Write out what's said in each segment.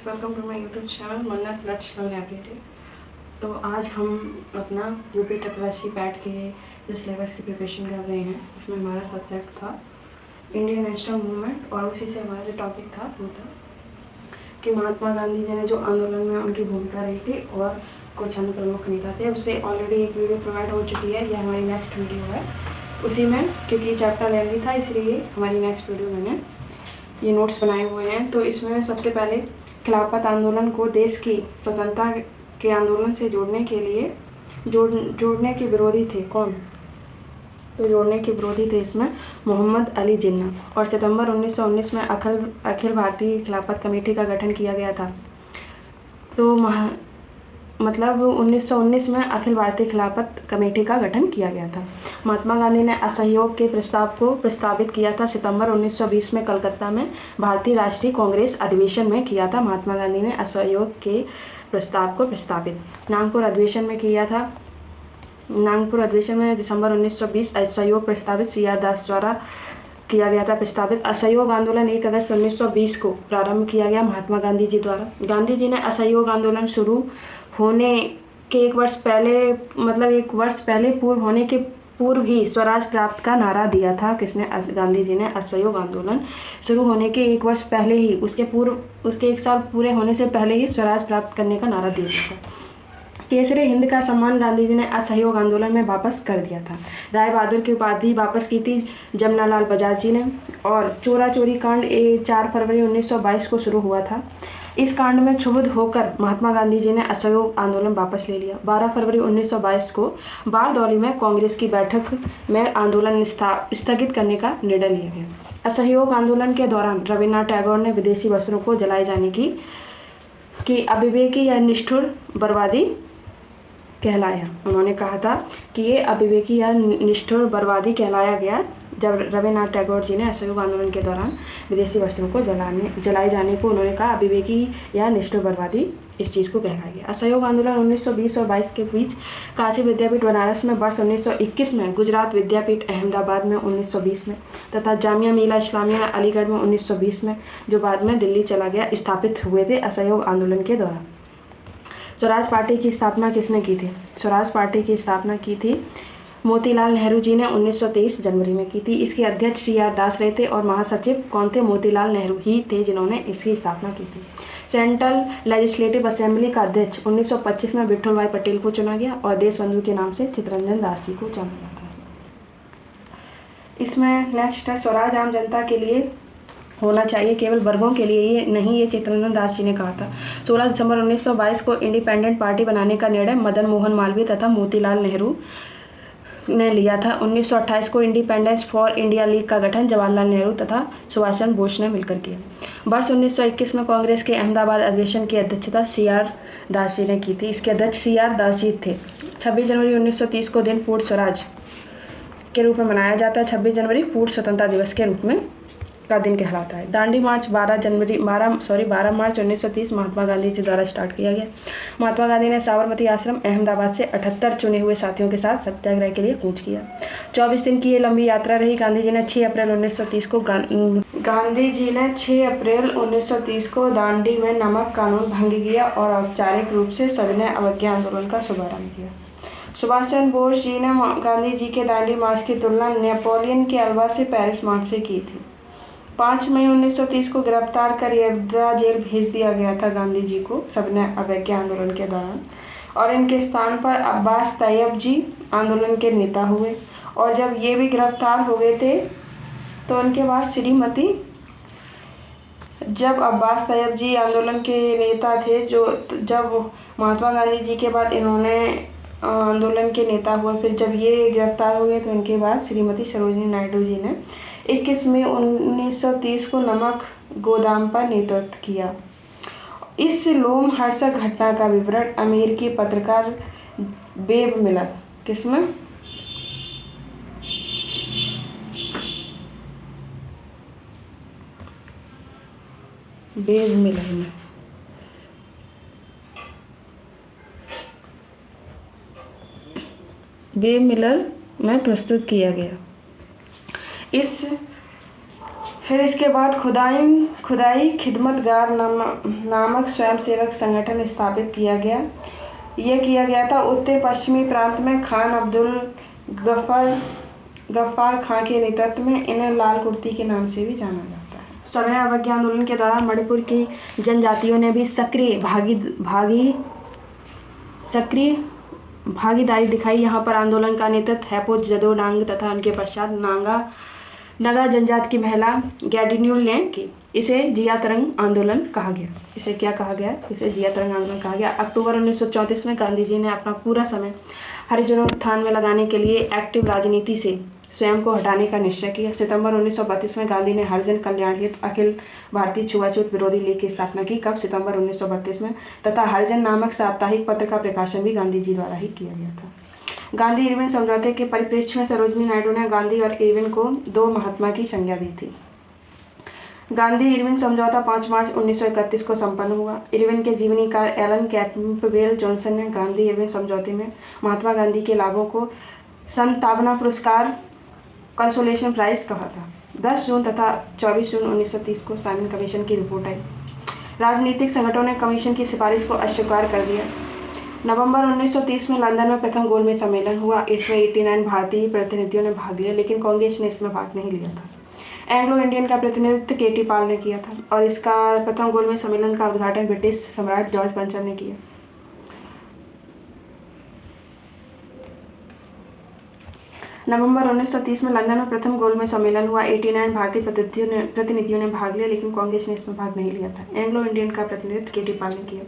Welcome to my YouTube channel Mannat let's learn everyday. तो आज हम अपना यूपी ट्रिपल पैट के जो सिलेबस की प्रिपरेशन कर रहे हैं उसमें हमारा सब्जेक्ट था इंडियन नेशनल मूवमेंट, और उसी से हमारा जो टॉपिक था वो था कि महात्मा गांधी जी ने जो आंदोलन में उनकी भूमिका रही थी और कुछ अन्य प्रमुख नेता थे। उससे ऑलरेडी एक वीडियो प्रोवाइड हो चुकी है, यह हमारी नेक्स्ट वीडियो है। उसी में क्योंकि चैप्टर लेंथी था इसलिए हमारी नेक्स्ट वीडियो मैंने ये नोट्स बनाए हुए हैं। तो इसमें सबसे पहले खिलाफत आंदोलन को देश की स्वतंत्रता के आंदोलन से जोड़ने के लिए जोड़ने के विरोधी थे कौन? तो जोड़ने के विरोधी थे इसमें मोहम्मद अली जिन्ना। और सितंबर 1919 में अखिल भारतीय खिलाफत कमेटी का गठन किया गया था। तो मतलब 1919 में अखिल भारतीय खिलाफत कमेटी का गठन किया गया था। महात्मा गांधी ने असहयोग के प्रस्ताव को प्रस्तावित किया था सितंबर 1920 में कलकत्ता में भारतीय राष्ट्रीय कांग्रेस अधिवेशन में किया था। महात्मा गांधी ने असहयोग के प्रस्ताव को प्रस्तावित नागपुर अधिवेशन में किया था। नागपुर अधिवेशन में दिसंबर 1920 असहयोग प्रस्तावित CR दास द्वारा किया गया था। प्रस्तावित असहयोग आंदोलन 1 अगस्त 1920 को प्रारंभ किया गया महात्मा गांधी जी द्वारा। गांधी जी ने असहयोग आंदोलन शुरू होने के एक वर्ष पहले पूर्व होने के पूर्व ही स्वराज प्राप्त का नारा दिया था। किसने? गांधी जी ने असहयोग आंदोलन शुरू होने के एक वर्ष पहले ही उसके एक साल पूरे होने से पहले ही स्वराज प्राप्त करने का नारा दिया था। केसरी हिंद का सम्मान गांधी जी ने असहयोग आंदोलन में वापस कर दिया था। राय बहादुर की उपाधि वापस की थी जमनालाल बजाज जी ने। और चोरा चोरी कांड 4 फरवरी 1922 को शुरू हुआ था। इस कांड में क्षुब्ध होकर महात्मा गांधी जी ने असहयोग आंदोलन वापस ले लिया। 12 फरवरी 1922 को बारदौली में कांग्रेस की बैठक में आंदोलन स्थगित करने का निर्णय लिया गया। असहयोग आंदोलन के दौरान रविन्द्रनाथ टैगोर ने विदेशी वस्त्रों को जलाए जाने की अविवेकी या निष्ठुर बर्बादी कहलाया। उन्होंने कहा था कि ये अविवेकी या निष्ठुर बर्बादी कहलाया गया जब रविन्द्रनाथ टैगोर जी ने असहयोग आंदोलन के दौरान विदेशी वस्त्रों को जलाए जाने को उन्होंने कहा अविवेकी या निष्ठुर बर्बादी इस चीज़ को कहलाया गया। असहयोग आंदोलन 1920 और 22 के बीच काशी विद्यापीठ बनारस में वर्ष 1921 में, गुजरात विद्यापीठ अहमदाबाद में 1920 में तथा जामिया मिलिया इस्लामिया अलीगढ़ में 1920 में, जो बाद में दिल्ली चला गया, स्थापित हुए थे असहयोग आंदोलन के दौरान। स्वराज पार्टी की स्थापना किसने की थी? स्वराज पार्टी की स्थापना की थी मोतीलाल नेहरू जी ने 1923 जनवरी में की थी। इसके अध्यक्ष CR दास रहे थे और महासचिव कौन थे? मोतीलाल नेहरू ही थे जिन्होंने इसकी स्थापना की थी। सेंट्रल लेजिस्लेटिव असेंबली का अध्यक्ष 1925 में विठल भाई पटेल को चुना गया और देशबंधु के नाम से चित्तरंजन दास जी को जाना जाता है। इसमें नेक्स्ट है स्वराज आम जनता के लिए होना चाहिए, केवल वर्गों के लिए ये नहीं, ये चित्तरंजन दास जी ने कहा था। 16 दिसंबर 1922 को इंडिपेंडेंट पार्टी बनाने का निर्णय मदन मोहन मालवीय तथा मोतीलाल नेहरू ने लिया था। 1928 को इंडिपेंडेंस फॉर इंडिया लीग का गठन जवाहरलाल नेहरू तथा सुभाष चंद्र बोस ने मिलकर किया। वर्ष 1921 में कांग्रेस के अहमदाबाद अधिवेशन की अध्यक्षता CR दास जी ने की थी। इसके अध्यक्ष CR दास जी थे। 26 जनवरी 1930 को दिन पूर्ण स्वराज के रूप में मनाया जाता है। 26 जनवरी पूर्ण स्वतंत्रता दिवस के रूप में का दिन कहलाता है। दांडी मार्च 12 मार्च 1930 महात्मा गांधी जी द्वारा स्टार्ट किया गया। महात्मा गांधी ने साबरमती आश्रम अहमदाबाद से 78 चुने हुए साथियों के साथ सत्याग्रह के लिए कूच किया। 24 दिन की ये लंबी यात्रा रही। गांधी जी ने 6 अप्रैल 1930 को दांडी में नमक कानून भंग किया और औपचारिक रूप से सविनय अवज्ञा आंदोलन का शुभारंभ किया। सुभाष चंद्र बोस जी ने गांधी जी के दांडी मार्च की तुलना नेपोलियन के अल्वा से पेरिस मार्च से की थी। 5 मई 1930 को गिरफ्तार कर यर्दा जेल भेज दिया गया था गांधी जी को सविनय अवज्ञा आंदोलन के दौरान, और इनके स्थान पर अब्बास तैयब जी आंदोलन के नेता हुए। और जब ये भी गिरफ्तार हो गए थे तो उनके बाद जब अब्बास तैयब जी आंदोलन के नेता थे, जब महात्मा गांधी जी के बाद इन्होंने आंदोलन के नेता हुए, फिर जब ये गिरफ्तार हो गए तो इनके बाद श्रीमती सरोजिनी नायडू जी ने 21 मई 1930 को नमक गोदाम पर नेतृत्व किया। इस लोमहर्षक घटना का विवरण अमेरिकी पत्रकार बेब मिलर किसमें? बेब मिलर में प्रस्तुत किया गया। इस फिर इसके बाद खुदाई खिदमतगार नामक स्वयंसेवक संगठन स्थापित किया गया। यह किया गया था उत्तर पश्चिमी प्रांत में खान अब्दुल गफ्फार खां के नेतृत्व में। इन्हें लाल कुर्ती के नाम से भी जाना जाता है। सविनय अवज्ञा आंदोलन के दौरान मणिपुर की जनजातियों ने भी सक्रिय भागीदारी दिखाई। यहाँ पर आंदोलन का नेतृत्व हैपो जदोडांग तथा उनके पश्चात नगा जनजाति की महिला गैडिन्यूल ने की। इसे जिया तरंग आंदोलन कहा गया। इसे क्या कहा गया? इसे जिया तरंग आंदोलन कहा गया। अक्टूबर 1934 में गांधी जी ने अपना पूरा समय हरिजनोत्थान में लगाने के लिए एक्टिव राजनीति से स्वयं को हटाने का निश्चय किया। सितंबर 1932 में गांधी ने हरिजन कल्याण हेतु अखिल भारतीय छुआछूत विरोधी लीग की स्थापना की। कब? सितंबर 1932 में। तथा हरिजन नामक साप्ताहिक पत्र का प्रकाशन भी गांधी जी द्वारा ही किया गया था। गांधी इरविन समझौते के परिप्रेक्ष्य में सरोजिनी नायडू ने गांधी और इरविन को दो महात्मा की संज्ञा दी थी। गांधी इरविन समझौता 5 मार्च 1931 को संपन्न हुआ। इरविन के जीवनीकार एलन कैम्पबेल जॉनसन ने गांधी इरविन समझौते में महात्मा गांधी के लाभों को संतावना पुरस्कार कंसोलेशन प्राइज कहा था। 10 जून तथा 24 जून 1930 को साइमन कमीशन की रिपोर्ट आई। राजनीतिक संगठनों ने कमीशन की सिफारिश को अस्वीकार कर दिया। नवंबर 1930 में लंदन में प्रथम गोलमेज सम्मेलन हुआ। इसमें 89 भारतीय प्रतिनिधियों ने भाग लिया, लेकिन कांग्रेस ने इसमें भाग नहीं लिया था। एंग्लो इंडियन का प्रतिनिधित्व केटी पाल ने किया था और इसका प्रथम गोलमेज सम्मेलन का उद्घाटन ब्रिटिश सम्राट जॉर्ज पंचम ने किया। नवंबर 1930 में लंदन में प्रथम गोलमेज सम्मेलन हुआ। 89 भारतीय प्रतिनिधियों ने भाग लिया, लेकिन कांग्रेस ने इसमें भाग नहीं लिया था। एंग्लो इंडियन का प्रतिनिधित्व केटी पाल ने किया।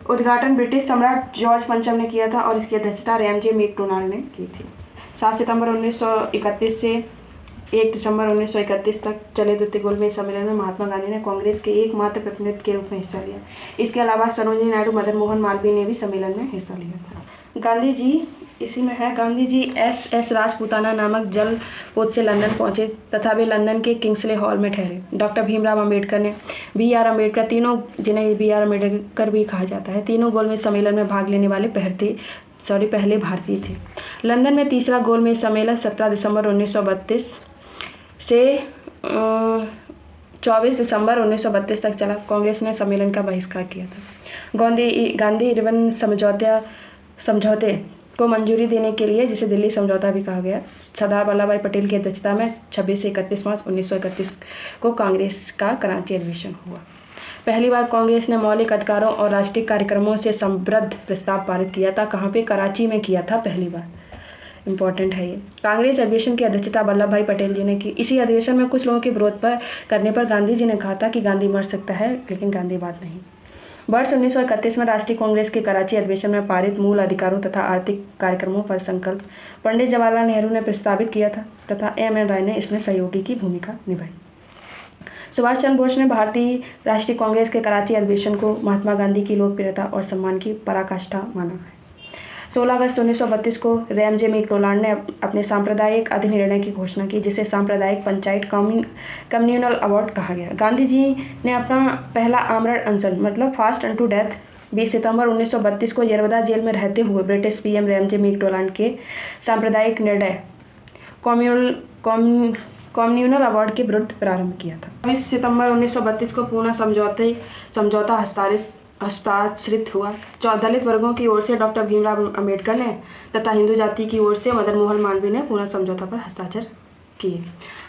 उद्घाटन ब्रिटिश सम्राट जॉर्ज पंचम ने किया था और इसकी अध्यक्षता रैमजे मैकडोनाल्ड ने की थी। 7 सितंबर 1931 से 1 दिसंबर 1931 तक चले द्वितीय गोलमेज सम्मेलन में महात्मा गांधी ने कांग्रेस के एकमात्र प्रतिनिधि के रूप में हिस्सा लिया। इसके अलावा सरोजिनी नायडू, मदन मोहन मालवीय ने भी सम्मेलन में हिस्सा लिया था। गांधी जी इसी में है। गांधी जी एस राजपूताना नामक जलपोत से लंदन पहुंचे तथा वे लंदन के किंग्सले हॉल में ठहरे। डॉक्टर भीमराव अम्बेडकर ने BR अम्बेडकर, तीनों जिन्हें BR अम्बेडकर भी कहा जाता है, तीनों गोलमेज सम्मेलन में भाग लेने वाले पहले भारतीय थे। लंदन में तीसरा गोलमेज सम्मेलन 17 दिसंबर 1932 से 24 दिसंबर 1932 तक चला। कांग्रेस ने सम्मेलन का बहिष्कार किया था। गांधी इरविन समझौते को मंजूरी देने के लिए, जिसे दिल्ली समझौता भी कहा गया, सरदार वल्लभ भाई पटेल की अध्यक्षता में 26 से 31 मार्च 1931 को कांग्रेस का कराची अधिवेशन हुआ। पहली बार कांग्रेस ने मौलिक अधिकारों और राष्ट्रीय कार्यक्रमों से समृद्ध प्रस्ताव पारित किया था। कहाँ पे? कराची में किया था पहली बार। इंपॉर्टेंट है ये। कांग्रेस अधिवेशन की अध्यक्षता वल्लभ भाई पटेल जी ने की। इसी अधिवेशन में कुछ लोगों के विरोध करने पर गांधी जी ने कहा था कि गांधी मर सकता है, लेकिन गांधी बात नहीं। वर्ष 1931 में राष्ट्रीय कांग्रेस के कराची अधिवेशन में पारित मूल अधिकारों तथा आर्थिक कार्यक्रमों पर संकल्प पंडित जवाहरलाल नेहरू ने प्रस्तावित किया था तथा M.N. राय ने इसमें सहयोगी की भूमिका निभाई। सुभाष चंद्र बोस ने भारतीय राष्ट्रीय कांग्रेस के कराची अधिवेशन को महात्मा गांधी की लोकप्रियता और सम्मान की पराकाष्ठा माना है। 16 अगस्त 1932 को रैमजे मैकडोनाल्ड ने अपने सांप्रदायिक अधिनिर्णय की घोषणा की, जिसे सांप्रदायिक पंचायत कम्युनल अवार्ड कहा गया। गांधी जी ने अपना पहला आमरण अनशन मतलब फास्ट अनटू डेथ 20 सितंबर 1932 को यरवदा जेल में रहते हुए ब्रिटिश PM रैमजे मैकडोनाल्ड के सांप्रदायिक निर्णय कम्युनल अवार्ड के विरुद्ध प्रारंभ किया था। 20 सितंबर 1932 को पूना समझौता हस्ताक्षरित हुआ। दलित वर्गों की ओर से डॉक्टर भीमराव अम्बेडकर ने तथा हिंदू जाति की ओर से मदन मोहन मालवीय ने पूना समझौता पर हस्ताक्षर किए।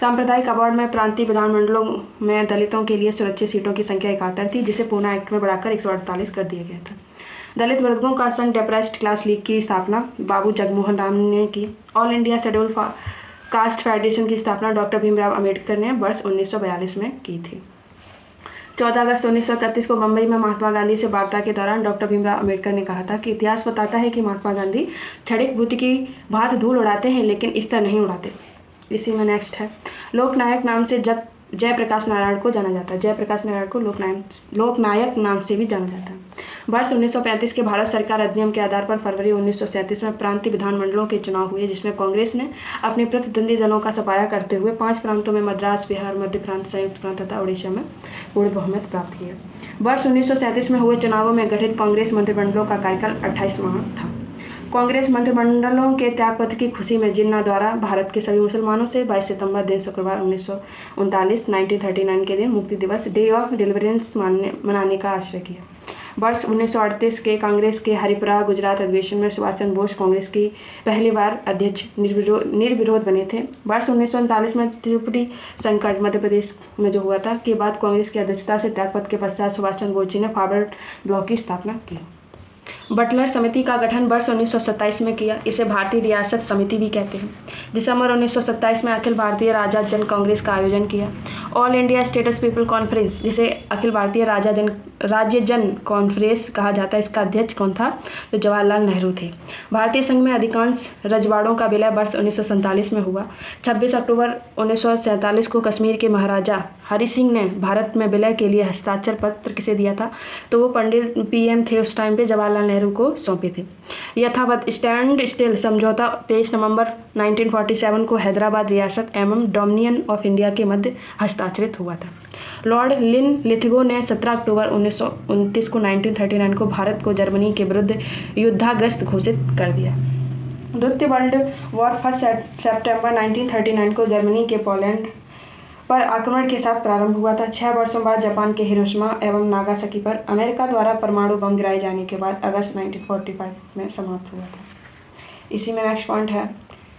सांप्रदायिक अवार्ड में प्रांतीय विधानमंडलों में दलितों के लिए सुरक्षित सीटों की संख्या 71 थी, जिसे पूना एक्ट में बढ़ाकर 148 कर दिया गया था। दलित वर्गों का संघ डेप्रेस्ड क्लास लीग की स्थापना बाबू जगमोहन राम ने की। All India schedule caste federation की स्थापना डॉक्टर भीमराव अम्बेडकर ने वर्ष 1942 में की थी। 14 अगस्त 1931 को मुंबई में महात्मा गांधी से वार्ता के दौरान डॉक्टर भीमराव अम्बेडकर ने कहा था कि इतिहास बताता है कि महात्मा गांधी क्षणिक बुद्धि की भांति धूल उड़ाते हैं, लेकिन इस तरह नहीं उड़ाते। इसी में नेक्स्ट है। लोकनायक नाम से जयप्रकाश नारायण को जाना जाता है। जयप्रकाश नारायण को लोकनायक नाम से भी जाना जाता है। वर्ष 1935 के भारत सरकार अधिनियम के आधार पर फरवरी 1937 में प्रांतीय विधानमंडलों के चुनाव हुए, जिसमें कांग्रेस ने अपने प्रतिद्वंदी दलों का सफाया करते हुए 5 प्रांतों में मद्रास, बिहार, मध्य प्रांत, संयुक्त प्रांत तथा उड़ीसा में पूर्ण बहुमत प्राप्त किया। वर्ष 1937 में हुए चुनावों में गठित कांग्रेस मंत्रिमंडलों का कार्यकाल 28 माह था। कांग्रेस मंत्रिमंडलों के त्यागपत्र की खुशी में जिन्ना द्वारा भारत के सभी मुसलमानों से 22 सितंबर दिन शुक्रवार 1939 के दिन मुक्ति दिवस डे ऑफ डिलीवरेंस मनाने का आश्रय किया। वर्ष 1938 के कांग्रेस के हरिपुरा गुजरात अधिवेशन में सुभाष चंद्र बोस कांग्रेस की पहली बार अध्यक्ष निर्विरोध बने थे। वर्ष 1939 में त्रिपुटी संकट मध्य प्रदेश में जो हुआ था के बाद कांग्रेस की अध्यक्षता से त्यागपत्र के पश्चात सुभाष चंद्र बोस जी ने फॉरवर्ड ब्लॉक की स्थापना की। बटलर समिति का गठन वर्ष 1927 में किया। इसे भारतीय रियासत समिति भी कहते हैं। दिसंबर 1927 में अखिल भारतीय राजा जन कांग्रेस का आयोजन किया। All India status people conference, जिसे अखिल भारतीय राज्य जन कॉन्फ्रेंस कहा जाता है, इसका अध्यक्ष कौन था? तो जवाहरलाल नेहरू थे। भारतीय संघ में अधिकांश रजवाड़ों का विलय वर्ष 1947 में हुआ। 26 अक्टूबर 1947 को कश्मीर के महाराजा हरि सिंह ने भारत में विलय के लिए हस्ताक्षर पत्र किसे दिया था? तो वो पंडित PM थे उस टाइम पे, जवाहरलाल नेहरू को सौंपे थे। यथावत स्टैंड स्टिल समझौता 23 नवंबर 1947 को हैदराबाद रियासत एवं डोमिनियन ऑफ इंडिया के मध्य हस्ताक्षरित हुआ था। लॉर्ड लिनलिथगो ने 17 अक्टूबर 1929 को 1939 को भारत को जर्मनी के विरुद्ध युद्धाग्रस्त घोषित कर दिया। द्वितीय वर्ल्ड वॉर 1 सितंबर 1939 को जर्मनी के पोलैंड पर आक्रमण के साथ प्रारंभ हुआ था। 6 वर्षों बाद जापान के हिरोशिमा एवं नागासाकी पर अमेरिका द्वारा परमाणु बम गिराए जाने के बाद अगस्त 1945 में समाप्त हुआ था। इसी में नेक्स्ट पॉइंट है,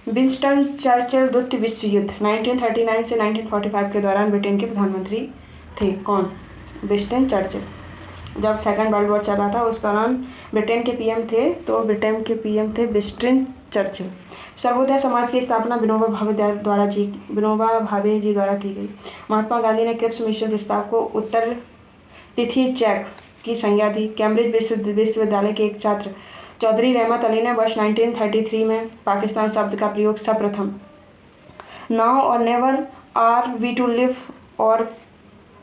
विंस्टन चर्चिल द्वितीय विश्व युद्ध 1939 से 1945 के दौरान ब्रिटेन के प्रधानमंत्री थे। कौन? Winston Churchill. जब सेकंड वर्ल्ड वॉर चल रहा था उस दौरान ब्रिटेन के PM थे, तो ब्रिटेन के PM थे विंस्टन चर्चिल। सर्वोदय समाज की स्थापना विनोबा भावे जी द्वारा की गई। महात्मा गांधी ने क्रिप्स मिशन प्रस्ताव को उत्तर तिथि चेक की संज्ञा दी। कैम्ब्रिज विश्वविद्यालय के एक छात्र चौधरी रहमत अली ने वर्ष 1933 में पाकिस्तान शब्द का प्रयोग सर्वप्रथम नाउ और never are we to live और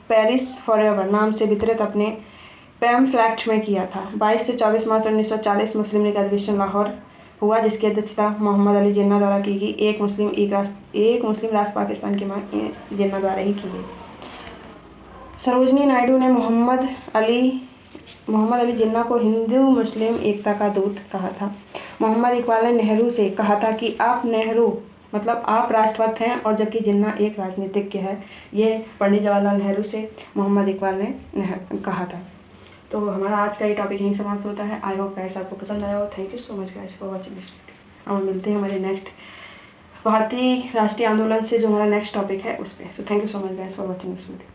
पेरिस फॉरएवर नाम से वितरित अपने पैम्फलेट में किया था। 22 से 24 मार्च 1940 मुस्लिम लीग अधिवेशन लाहौर हुआ, जिसकी अध्यक्षता मोहम्मद अली जिन्ना द्वारा की गई। एक मुस्लिम राष्ट्र पाकिस्तान की मांग जिन्ना द्वारा ही की गई। सरोजनी नायडू ने मोहम्मद अली जिन्ना को हिंदू मुस्लिम एकता का दूत कहा था। मोहम्मद इकबाल ने नेहरू से कहा था कि आप नेहरू मतलब आप राष्ट्रभक्त हैं, और जबकि जिन्ना एक राजनीतिज्ञ है। ये पंडित जवाहरलाल नेहरू से मोहम्मद इकबाल ने कहा था। तो हमारा आज का ये टॉपिक यहीं समाप्त होता है। आई होप गाइस आपको पसंद आया हो। Thank you so much guys for watching this video. और मिलते हैं हमारे नेक्स्ट भारतीय राष्ट्रीय आंदोलन से जो हमारा नेक्स्ट टॉपिक है उस पर। So thank you so much guys for watching this video.